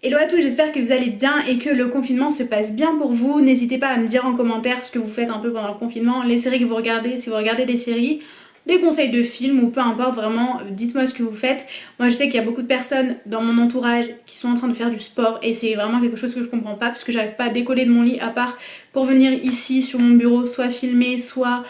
Hello à tous, j'espère que vous allez bien et que le confinement se passe bien pour vous. N'hésitez pas à me dire en commentaire ce que vous faites un peu pendant le confinement, les séries que vous regardez, si vous regardez des séries, des conseils de films ou peu importe, vraiment, dites-moi ce que vous faites. Moi je sais qu'il y a beaucoup de personnes dans mon entourage qui sont en train de faire du sport et c'est vraiment quelque chose que je comprends pas parce que j'arrive pas à décoller de mon lit à part pour venir ici sur mon bureau soit filmer, soit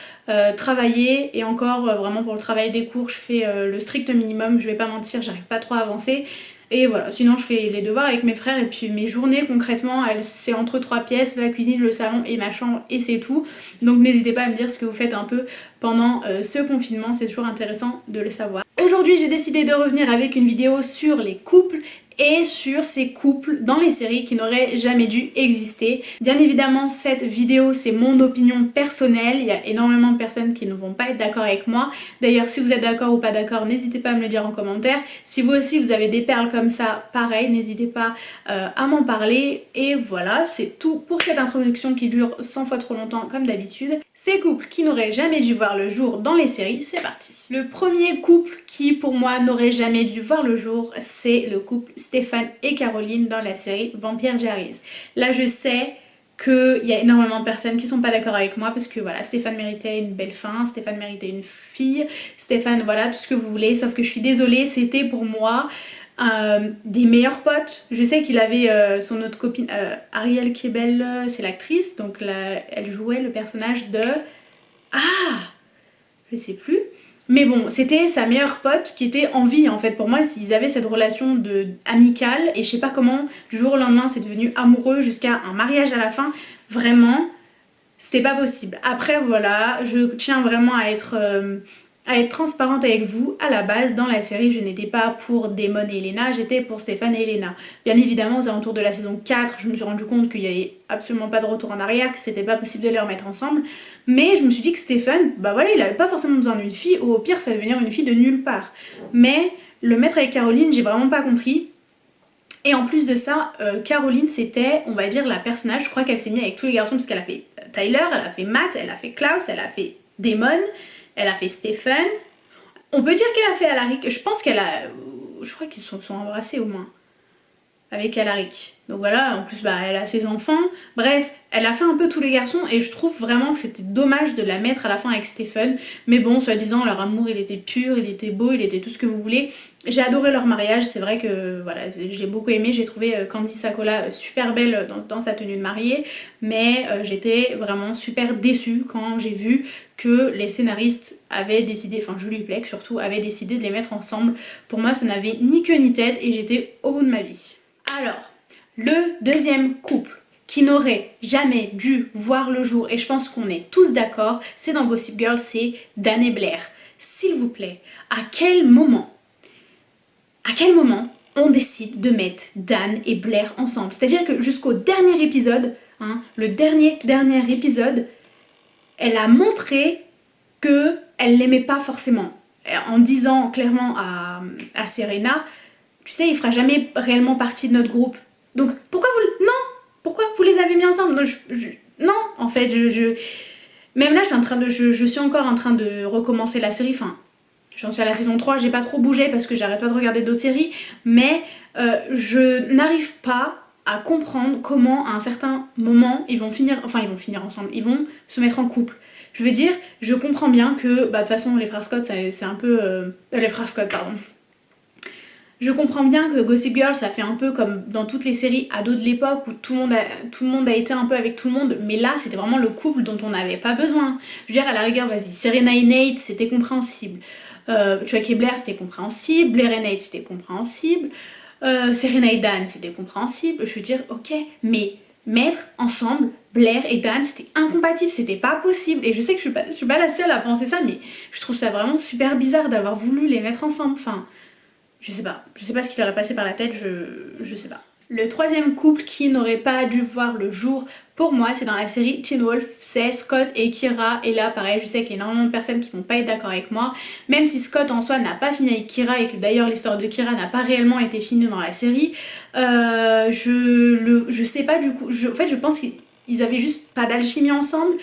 travailler et encore vraiment pour le travail des cours je fais le strict minimum, je vais pas mentir, j'arrive pas trop à avancer. Et voilà, sinon je fais les devoirs avec mes frères et puis mes journées concrètement, c'est entre trois pièces, la cuisine, le salon et ma chambre et c'est tout. Donc n'hésitez pas à me dire ce que vous faites un peu pendant ce confinement, c'est toujours intéressant de le savoir. Aujourd'hui j'ai décidé de revenir avec une vidéo sur les couples et sur ces couples dans les séries qui n'auraient jamais dû exister. Bien évidemment cette vidéo c'est mon opinion personnelle, il y a énormément de personnes qui ne vont pas être d'accord avec moi. D'ailleurs si vous êtes d'accord ou pas d'accord n'hésitez pas à me le dire en commentaire. Si vous aussi vous avez des perles comme ça, pareil, n'hésitez pas à m'en parler. Et voilà, c'est tout pour cette introduction qui dure 100 fois trop longtemps comme d'habitude. Ces couples qui n'auraient jamais dû voir le jour dans les séries, c'est parti. Le premier couple qui pour moi n'aurait jamais dû voir le jour, c'est le couple Stéphane et Caroline dans la série Vampire Diaries. Là je sais qu'il y a énormément de personnes qui sont pas d'accord avec moi parce que voilà, Stéphane méritait une belle fin, Stéphane méritait une fille, Stéphane voilà tout ce que vous voulez, sauf que je suis désolée, c'était pour moi des meilleurs potes. Je sais qu'il avait son autre copine, Ariel Kebel, c'est l'actrice, donc là, elle jouait le personnage de... Ah, je sais plus. Mais bon, c'était sa meilleure pote qui était en vie en fait. Pour moi, s'ils avaient cette relation amicale et je sais pas comment, du jour au lendemain, c'est devenu amoureux jusqu'à un mariage à la fin. Vraiment, c'était pas possible. Après voilà, je tiens vraiment à être transparente avec vous. À la base, dans la série, je n'étais pas pour Damon et Elena, j'étais pour Stéphane et Elena. Bien évidemment, aux alentours de la saison 4, je me suis rendu compte qu'il n'y avait absolument pas de retour en arrière, que c'était pas possible de les remettre ensemble. Mais je me suis dit que Stéphane, bah voilà, il avait pas forcément besoin d'une fille, ou au pire, faire venir une fille de nulle part. Mais le mettre avec Caroline, j'ai vraiment pas compris. Et en plus de ça, Caroline c'était, on va dire, la personnage, je crois qu'elle s'est mise avec tous les garçons parce qu'elle a fait Tyler, elle a fait Matt, elle a fait Klaus, elle a fait Damon, elle a fait Stephen. On peut dire qu'elle a fait Alaric, je pense qu'elle a... Je crois qu'ils se sont embrassés au moins avec Alaric. Donc voilà, en plus bah, elle a ses enfants. Bref, elle a fait un peu tous les garçons et je trouve vraiment que c'était dommage de la mettre à la fin avec Stephen. Mais bon, soi-disant, leur amour il était pur, il était beau, il était tout ce que vous voulez. J'ai adoré leur mariage, c'est vrai que voilà, j'ai beaucoup aimé. J'ai trouvé Candy Sakola super belle dans sa tenue de mariée. Mais j'étais vraiment super déçue quand j'ai vu que les scénaristes avaient décidé, enfin Julie Plec surtout, avait décidé de les mettre ensemble. Pour moi ça n'avait ni queue ni tête et j'étais au bout de ma vie. Alors, le deuxième couple qui n'aurait jamais dû voir le jour, et je pense qu'on est tous d'accord, c'est dans Gossip Girl, c'est Dan et Blair. S'il vous plaît, à quel moment on décide de mettre Dan et Blair ensemble? C'est-à-dire que jusqu'au dernier épisode, hein, le dernier épisode, elle a montré qu'elle l'aimait pas forcément. En disant clairement à Serena, tu sais, il fera jamais réellement partie de notre groupe. Donc pourquoi vous... Non, pourquoi vous les avez mis ensemble? Non, en fait, même là, je suis encore en train de recommencer la série. Enfin, j'en suis à la saison 3, j'ai pas trop bougé parce que j'arrête pas de regarder d'autres séries. Mais je n'arrive pas à comprendre comment à un certain moment ils vont finir ensemble, ils vont se mettre en couple. Je veux dire, je comprends bien que, bah de toute façon les frères Scott c'est un peu... les frères Scott, pardon. Je comprends bien que Gossip Girl ça fait un peu comme dans toutes les séries ados de l'époque où tout le monde a été un peu avec tout le monde, mais là c'était vraiment le couple dont on n'avait pas besoin. Je veux dire à la rigueur vas-y, Serena et Nate c'était compréhensible, Chuck et Blair c'était compréhensible, Blair et Nate c'était compréhensible, Serena et Dan c'était compréhensible, je veux dire ok, mais mettre ensemble Blair et Dan c'était incompatible, c'était pas possible. Et je sais que je suis pas la seule à penser ça, mais je trouve ça vraiment super bizarre d'avoir voulu les mettre ensemble, enfin... Je sais pas ce qui leur est passé par la tête, je sais pas. Le troisième couple qui n'aurait pas dû voir le jour pour moi, c'est dans la série Teen Wolf, c'est Scott et Kira. Et là pareil, je sais qu'il y a énormément de personnes qui vont pas être d'accord avec moi, même si Scott en soi n'a pas fini avec Kira et que d'ailleurs l'histoire de Kira n'a pas réellement été finie dans la série. Je sais pas du coup, en fait je pense qu'ils avaient juste pas d'alchimie ensemble.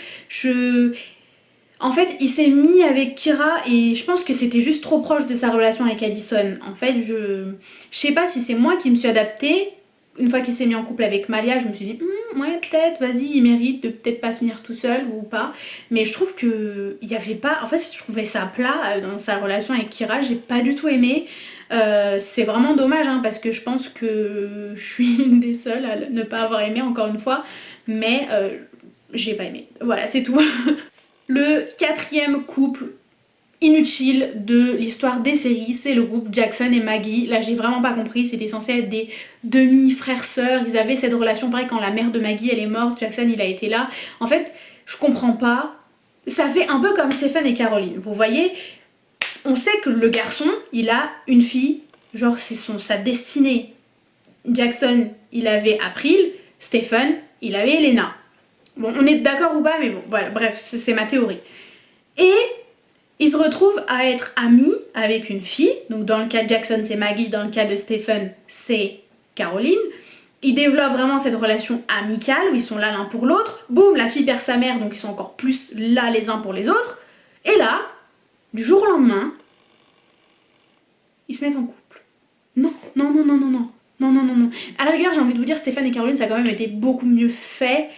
En fait, il s'est mis avec Kira et je pense que c'était juste trop proche de sa relation avec Addison. En fait, je sais pas si c'est moi qui me suis adaptée une fois qu'il s'est mis en couple avec Malia, je me suis dit ouais peut-être, vas-y, il mérite de peut-être pas finir tout seul ou pas. Mais je trouve que il y avait pas, en fait je trouvais ça plat dans sa relation avec Kira, j'ai pas du tout aimé. C'est vraiment dommage hein, parce que je pense que je suis une des seules à ne pas avoir aimé encore une fois. Mais j'ai pas aimé. Voilà, c'est tout. Le quatrième couple inutile de l'histoire des séries, c'est le groupe Jackson et Maggie. Là j'ai vraiment pas compris, c'était censé être des demi-frères-sœurs, ils avaient cette relation pareil quand la mère de Maggie elle est morte, Jackson il a été là. En fait je comprends pas, ça fait un peu comme Stephen et Caroline, vous voyez, on sait que le garçon il a une fille, genre c'est sa destinée. Jackson il avait April, Stephen il avait Elena. Bon on est d'accord ou pas mais bon voilà bref c'est ma théorie. Et il se retrouve à être ami avec une fille, donc dans le cas de Jackson c'est Maggie, dans le cas de Stephen c'est Caroline. Ils développent vraiment cette relation amicale où ils sont là l'un pour l'autre. Boum, la fille perd sa mère donc ils sont encore plus là les uns pour les autres. Et là, du jour au lendemain, ils se mettent en couple. Non, non, non, non, non, non, non, non, non, non. À la rigueur j'ai envie de vous dire Stephen et Caroline ça a quand même été beaucoup mieux fait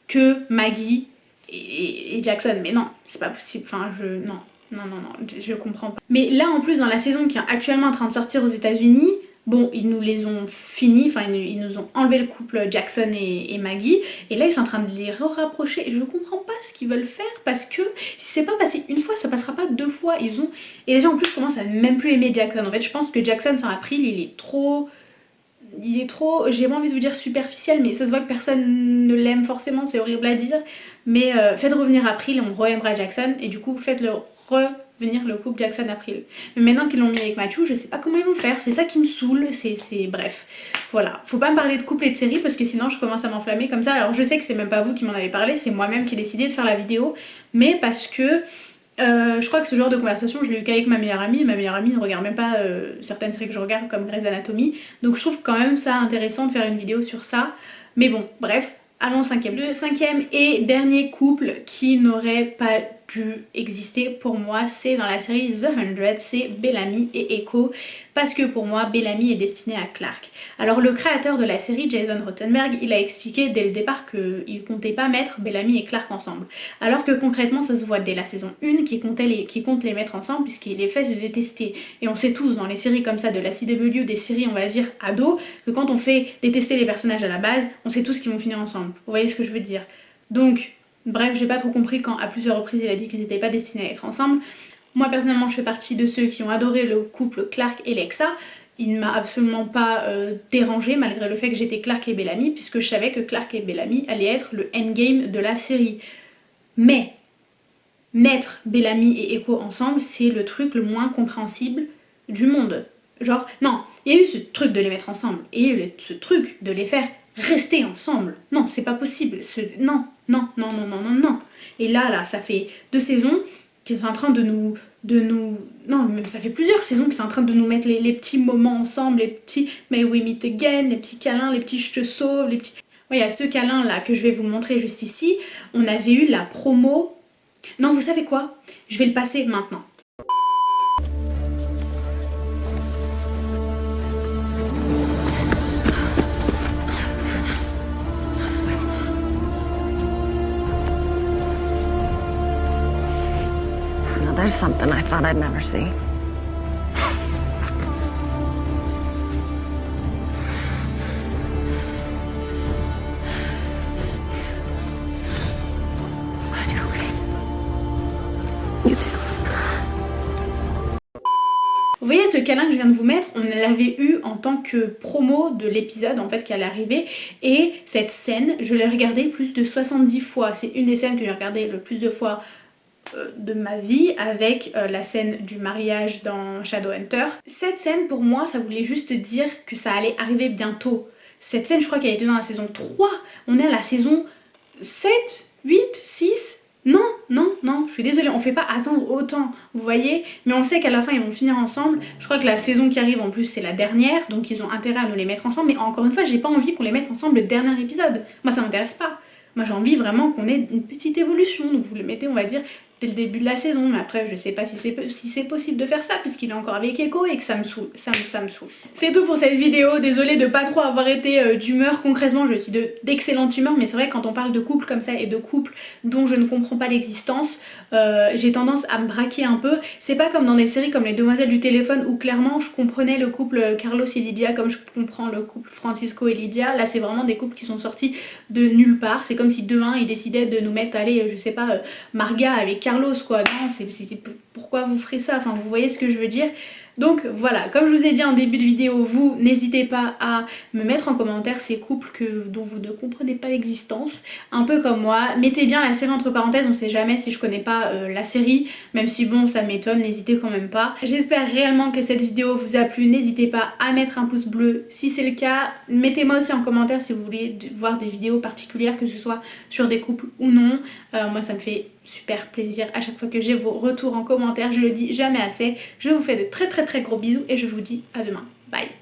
que Maggie et Jackson. Mais non, c'est pas possible, enfin non. Non, non, non, je comprends pas. Mais là, en plus, dans la saison qui est actuellement en train de sortir aux États-Unis, bon, ils nous les ont finis, enfin, ils nous ont enlevé le couple Jackson et Maggie, et là, ils sont en train de les rapprocher. Et je ne comprends pas ce qu'ils veulent faire parce que si c'est pas passé une fois, ça passera pas deux fois. Ils ont. Et déjà, en plus, je commence à même plus aimer Jackson. En fait, je pense que Jackson, sans April, il est trop. J'ai pas envie de vous dire superficiel, mais ça se voit que personne ne l'aime forcément, c'est horrible à dire. Mais faites revenir April, on re-aimera Jackson, et du coup, faites-le revenir le couple Jackson-April. Mais maintenant qu'ils l'ont mis avec Matthew, je sais pas comment ils vont faire, c'est ça qui me saoule, bref. Voilà, faut pas me parler de couple et de série parce que sinon je commence à m'enflammer comme ça. Alors je sais que c'est même pas vous qui m'en avez parlé, c'est moi-même qui ai décidé de faire la vidéo, mais parce que je crois que ce genre de conversation je l'ai eu qu'avec ma meilleure amie. Ma meilleure amie ne regarde même pas certaines séries que je regarde comme Grey's Anatomy, donc je trouve quand même ça intéressant de faire une vidéo sur ça. Mais bon, bref, allons au cinquième. Le cinquième et dernier couple qui n'aurait pas dû exister pour moi, c'est dans la série The 100, c'est Bellamy et Echo, parce que pour moi Bellamy est destiné à Clark. Alors le créateur de la série, Jason Rothenberg, il a expliqué dès le départ qu'il comptait pas mettre Bellamy et Clark ensemble, alors que concrètement ça se voit dès la saison 1 qui compte les mettre ensemble puisqu'il les fait se détester. Et on sait tous dans les séries comme ça de la CW, des séries on va dire ados, que quand on fait détester les personnages à la base, on sait tous qu'ils vont finir ensemble. Vous voyez ce que je veux dire? Donc bref, j'ai pas trop compris quand à plusieurs reprises il a dit qu'ils n'étaient pas destinés à être ensemble. Moi personnellement je fais partie de ceux qui ont adoré le couple Clark et Lexa. Il ne m'a absolument pas dérangé malgré le fait que j'étais Clark et Bellamy, puisque je savais que Clark et Bellamy allaient être le endgame de la série. Mais mettre Bellamy et Echo ensemble, c'est le truc le moins compréhensible du monde. Genre, non, il y a eu ce truc de les mettre ensemble, et il y a eu ce truc de les faire rester ensemble. Non, c'est pas possible. Non, non, non, non, non, non, non. Et là, ça fait 2 saisons qu'ils sont en train de nous... Non, même ça fait plusieurs saisons qu'ils sont en train de nous mettre les petits moments ensemble, les petits May we meet again, les petits câlins, les petits je te sauve, les petits... Ouais, il y a ce câlin là que je vais vous montrer juste ici. On avait eu la promo... Non, vous savez quoi? Je vais le passer maintenant. There's something I thought I'd never see. Are you okay? You too. Vous voyez ce câlin que je viens de vous mettre, on l'avait eu en tant que promo de l'épisode en fait qui allait arriver, et cette scène je l'ai regardée plus de 70 fois. C'est une des scènes que j'ai regardée le plus de fois de ma vie, avec la scène du mariage dans Shadowhunter. Cette scène pour moi ça voulait juste dire que ça allait arriver bientôt. Cette scène je crois qu'elle était dans la saison 3, on est à la saison 7, 8, 6... Non, non, non, je suis désolée, on fait pas attendre autant, vous voyez, mais on sait qu'à la fin ils vont finir ensemble. Je crois que la saison qui arrive en plus c'est la dernière, donc ils ont intérêt à nous les mettre ensemble, mais encore une fois j'ai pas envie qu'on les mette ensemble le dernier épisode. Moi ça m'intéresse pas. Moi j'ai envie vraiment qu'on ait une petite évolution, donc vous le mettez on va dire dès le début de la saison, mais après je sais pas si c'est possible de faire ça puisqu'il est encore avec Echo et que ça me saoule, ça me saoule. C'est tout pour cette vidéo, désolée de pas trop avoir été d'humeur. Concrètement je suis d'excellente humeur, mais c'est vrai que quand on parle de couple comme ça et de couple dont je ne comprends pas l'existence, j'ai tendance à me braquer un peu. C'est pas comme dans des séries comme Les Demoiselles du téléphone où clairement je comprenais le couple Carlos et Lydia comme je comprends le couple Francisco et Lydia. Là c'est vraiment des couples qui sont sortis de nulle part. C'est comme si demain ils décidaient de nous mettre, allez, je sais pas, Marga avec Carlos quoi. Non, pourquoi vous ferez ça? Enfin vous voyez ce que je veux dire. Donc voilà, comme je vous ai dit en début de vidéo, vous n'hésitez pas à me mettre en commentaire ces couples dont vous ne comprenez pas l'existence, un peu comme moi. Mettez bien la série entre parenthèses, on sait jamais si je connais pas la série, même si bon ça m'étonne, n'hésitez quand même pas. J'espère réellement que cette vidéo vous a plu, n'hésitez pas à mettre un pouce bleu si c'est le cas. Mettez-moi aussi en commentaire si vous voulez voir des vidéos particulières, que ce soit sur des couples ou non. Moi ça me fait super plaisir à chaque fois que j'ai vos retours en commentaire, je le dis jamais assez. Je vous fais de très gros bisous et je vous dis à demain. Bye.